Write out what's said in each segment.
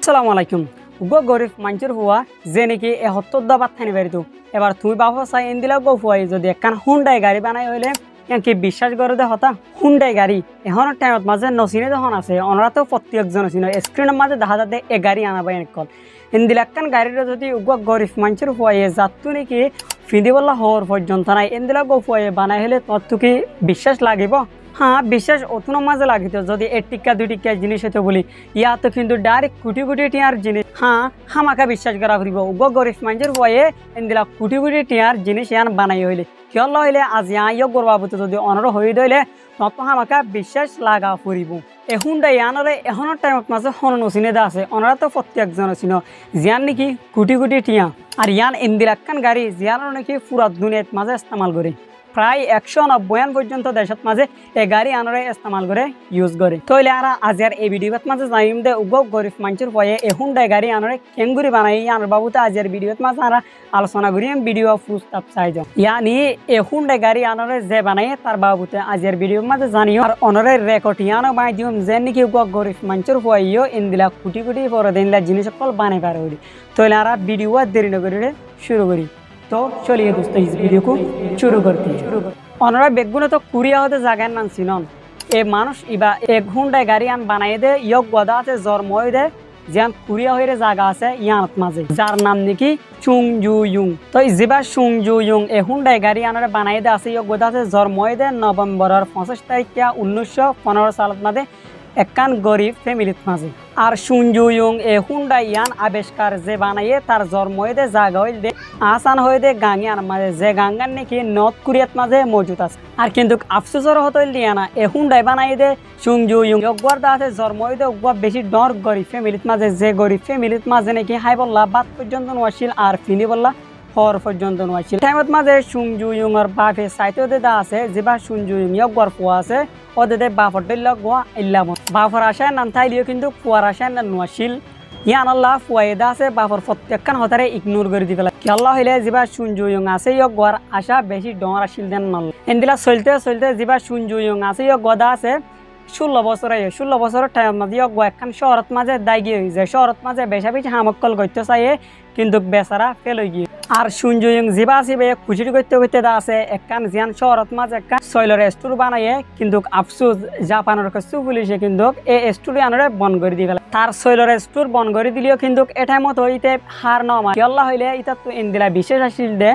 আসসালামু আলাইকুম গো গরিব মানুষের হুয়া যে নাকি এ হত্তর দাবাত থানি বাড়িতো এবার তুমি বাবা চাই এন দিলা গো হুয়াই যদি একখান হুন্ডাই গাড়ি বানাই হইলে কি বিশ্বাস করে দে হতা হুন্ডাই গাড়ি এখন টাইমত মাঝে নচিনে যখন আছে ওনারা তো প্রত্যেকজন আছে স্ক্রিনের মাঝে দেখা যাতে এ গাড়ি আনাবা এনেকল এন দিলা একখান গাড়িটা যদি গরিব মানুষের হুয়াই যাতো নাকি ফিদিবল্লা হওয়ার পর্যন্ত নাই এন দিলা গো হুয়াই বানাই হলে তোর তো কি বিশ্বাস লাগিব। হ্যাঁ বিশ্বাস অতনো মাঝে লাগিত যদি 1 টিকা 2 টিকা জিনিস হতো বলি ইয়া তো কিন্তু ডাইরেক্ট কোটি কোটি টিয়ার জিনিস হ্যাঁ হামাকা বিশ্বাস করা ফুরিব গরিব মানুষের বয়ে এনদিলা কোটি কোটি টিয়ার জিনিস ইয়ান বানাই হইলে কিয় হইলে আজ ইয় গর্বাবতী যদি অনর হয়ে দইলে তত হামাকা বিশ্বাস লাগা ফুরিব এহুনটা ইয়ানরে এখনের টাইমত মাঝে হন নচিনে দা আছে অনরা তো প্রত্যেকজন চিন জিয়ান নাকি কোটি কোটি টিয়া আর ইয়ান এনদিলাক্কান গাড়ি জিয়ানোর নাকি পুরা দুনিয়াত মাঝে ইস্তেমাল করে প্রায় 190 পর্যন্ত দেশত মাঝে এ গাড়ি আনরে ইস্তেমাল করে ইউজ করে তইলে আর আজের এই ভিডিওত মাঝে জানিম দে গরিব মানুষের পয়ে এ হুন্ডাই গাড়ি আনরে কেঙ্গুরি বানাই আনর বাবুতে আজের ভিডিওত মাঝে আর আলোচনা করি ভিডিও ফুস্তাপ চাই যাও ইয়ানি এ হুন্ডাই গাড়ি আনরে যে বানাই তার বাবুতে আজের ভিডিওর মাঝে জানিও আর অনরে রেকর্ড ইয়ানো বাই দিম যে নাকি গরিব মানুষের পয়েও ইনদিলা কোটি কোটি পরে দিনলা জিনিস সকল বানাই পারে বলি তইলে আর ভিডিও দেরি না করে শুরু করি। तो चलिए दोस्तों इस वीडियो को शुरू करते हैं। অনরা বেগুনে তো কুড়িয়া হতে জায়গার নাম চিনন এ মানুষ ইবা এক হুন্ডাই গাড়ি আন বানাই দে ইয়ক গদা আছে জন্মই দে যেন কুড়িয়া হয়ে জায়গা আছে ইয়ানত মাঝে যার নাম নাকি চুং জু ইউং তো জিবা চুং জু ইউং এ হুন্ডাই গাড়ি আনরে বানাই দে আছে ইয়ক গদা আছে জন্মই দে নভেম্বরের 25 তারিখ 1915 সালত মাঝে একখান গরিব ফ্যামিলিত মাঝে আর সুনজু ইউং এ হুন্ডাই ইয়ান আবিষ্কার যে বানাইয়ে তার জন্ম হয়ে দে জায়গা হইল দে আসান হয়ে দে গাঙ্গিয়ান মাঝে যে গাঙ্গান নাকি নর্থ কোরিয়াত মাঝে মজুদ আছে আর কিন্তু আফসোসর হতইল দিয়া না এ হুন্ডাই বানাই দে সুনজু ইউং একবার দা আছে জন্ম হয়ে দে একবার বেশি ডর গরিব ফ্যামিলিত মাঝে যে গরিব ফ্যামিলিত মাঝে নাকি হাই বললা বাদ পর্যন্ত নোয়াছিল আর ফিনি বললা হর পর্যন্ত নোয়াছিল টাইমত মাঝে সুনজু ইউংর বাপে সাইতে দা আছে যেবা সুনজু ইউং একবার পোয়া আছে ওদের বাপর দিল গোয়া ইল্লাম বাপর আশায় নাম থাইলিও কিন্তু ফুয়ার আশায় না নোয়াছিল ইয়ান আল্লাহ ফুয়াইদা আছে বাপর প্রত্যেকখান হতারে ইগনোর করে দি পেলা কি আল্লাহ হইলে যিবা সুনজু ইউং আছে ইয়ক গোয়ার আশা বেশি ডর আসিল দেন নল এনদিলা চলতে চলতে যিবা সুনজু ইউং আছে ইয়ক গদা আছে 16 বছর 16 বছরের টাইম মাঝে ইয়ক গোয়া একখান শহরত মাঝে দায়গি হয়ে যায় শহরত মাঝে বেশা বেশি হামক্কল করতে চাইয়ে কিন্তু বেচারা ফেল হয়ে গিয়ে আর সুনজু ইউং যিবা আসিবে খুশি করতে করতে দা আছে একখান জিয়ান শহরত মাঝে একখান সয়লর স্টোর বানাইয়ে কিন্তু আফসোস জাপানের কাছে পুলিশে কিন্তু এই স্টোর আনরে বন্ধ করে দি ফেলা তার সয়লর স্টোর বন্ধ করে দিলেও কিন্তু এটাই মতো হইতে হার নমা আল্লাহ হইলে ইটা তো ইনদিলা বিশেষ আসিল দে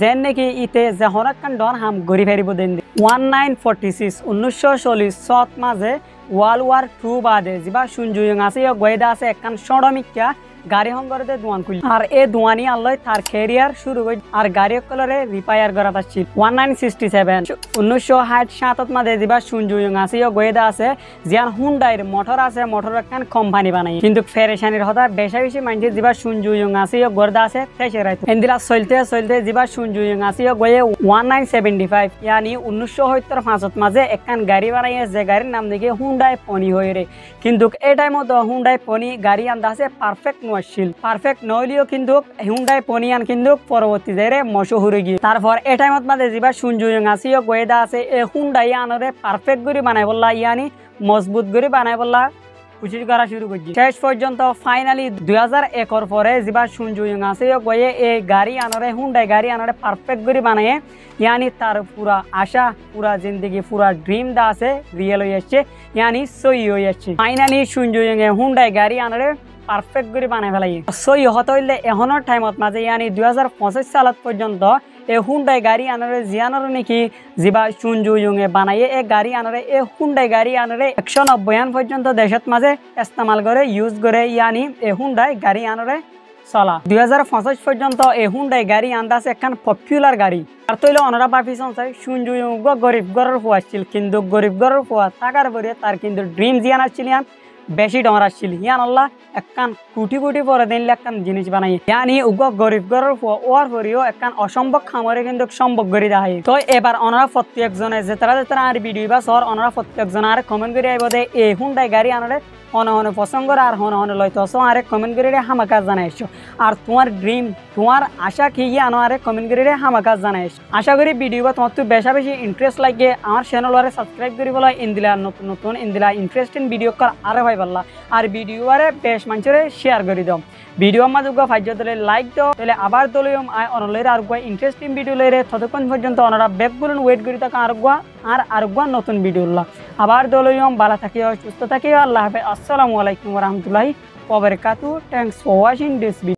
যেন নাকি ইতে যে হরকান ডন হাম গড়ি ফেরিব দেন 1946 1940 সত মাঝে ওয়ার্ল্ড ওয়ার 2 বাদে যিবা সুনজু ইউং আছে গয়দা আছে একখান সড়মিকা গাড়ি হংগরতে দোয়ান খুলি আর এ দোয়ানি আল্লাহ তার ক্যারিয়ার শুরু করে আর গাড়ি কলরে রিপেয়ার করা তাছিল 1967 1967 মাঝে যিবা সুনজু ইউং আছে গয়দা আছে জিয়ান হুন্ডাইর মোটর আছে মোটর একখান কোম্পানি বানাই কিন্তু ফেরেশানির হতা বেশা বেশি মানছে যিবা সুনজু ইউং আছে গর্দা আছে তেসে রাইত এন্দিলা চলতে চলতে যিবা সুনজু ইউং আছে গয়ে 1975 ইয়ানি 1975 মাঝে একখান গাড়ি বানাই যে গাড়ির নাম দেখে হুন্ডাই পনি হয়ে রে কিন্তু এই টাইমত হুন্ডাই পনি গাড়ি আন্দা আছে পারফেক্ট পারফেক্ট নইলেও কিন্তু হুন্ডাই পনিয়ান কিন্তু পরবর্তী জায়গায় মশহুর গিয়ে তারপর এই টাইমত মাঝে যিবা সুনজু ইউং আছে গয়েদা আছে এ হুন্ডাই আনরে পারফেক্ট করে বানাই বললা ইয়ানি মজবুত করে বানাই বললা কুচির করা শুরু করছি শেষ পর্যন্ত ফাইনালি 2001 পরে যিবা সুনজু ইউং আছে গয়ে এই গাড়ি আনরে হুন্ডাই গাড়ি আনরে পারফেক্ট করে বানায় ইয়ানি তার পুরা আশা পুরা জিন্দগি পুরা ড্রিম দা আছে রিয়েল হয়ে যাচ্ছে ইয়ানি সই হয়ে যাচ্ছে ফাইনালি সুনজু ইউং হুন্ডাই গাড়ি আনরে পারফেক্ট করে বানাই ফেলাই সই হতে হইলে এখনের টাইমত মাঝে ইয়ানি 2025 সালত পর্যন্ত এ হুন্ডাই গাড়ি আনরে জিয়ানর নাকি যিবা সুনজু ইউং বানাইয়ে এ গাড়ি আনরে এ হুন্ডাই গাড়ি আনরে 190 পর্যন্ত দেশত মাঝে ইস্তেমাল করে ইউজ করে ইয়ানি এ হুন্ডাই গাড়ি আনরে চলা 2025 পর্যন্ত এ হুন্ডাই গাড়ি আন্দাজ একখান পপুলার গাড়ি আর তৈলে অনরা পারফিসন চাই সুনজু ইউং গরিব ঘরের ফুয়া ছিল কিন্তু গরিব ঘরের ফুয়া থাকার পরে তার কিন্তু ড্রিম জিয়ান আসছিল ইয়ান বেশি ডর আসছিল ইয়ান আল্লাহ একখান কোটি কোটি পরে দিনলে একখান জিনিস বানাই ইয়ানি গরিব ঘরের ওয়ার পরেও একখান অসম্ভব খামরে কিন্তু সম্ভব করে দেয় তো এবার অনারা প্রত্যেকজনে যেতারা আর ভিডিও বা সর অনারা প্রত্যেকজন আর কমেন্ট করে আইব দে এই হুন্ডাই গাড়ি আনরে হনে হনে পছন্দ করে আর হনে হনে লইতে আসো আরে কমেন্ট করে হামাকা জানাইছো আর তোমার ড্রিম তোমার আশা কি আনো আরে কমেন্ট করে হামাকা জানাইছো আশা করি ভিডিও বা তোমার তো বেশা বেশি ইন্টারেস্ট লাগে আমার চ্যানেল আরে সাবস্ক্রাইব করি বলা ইন্দিলা নতুন নতুন ইন্দিলা ইন্টারেস্টিং ভিডিও কর আরে ভাই পাল্লা আর ভিডিও আরে বেশ মানুষের শেয়ার করে দাও ভিডিও মাঝে ফাইজ দলে লাইক দাও তাহলে আবার দলিয়ম আয় অনলের আর ইন্টারেস্টিং ভিডিও লইরে ততক্ষণ পর্যন্ত ওনারা ব্যাক বলুন ওয়েট করি থাকা আর নতুন ভিডিও আবার দলিয়ম ভালো থাকিও সুস্থ থাকিও আল্লাহ হাফেজ আসসালামু আলাইকুম ওয়া রাহমাতুল্লাহি ওয়া বারাকাতুহু thanks for watching this video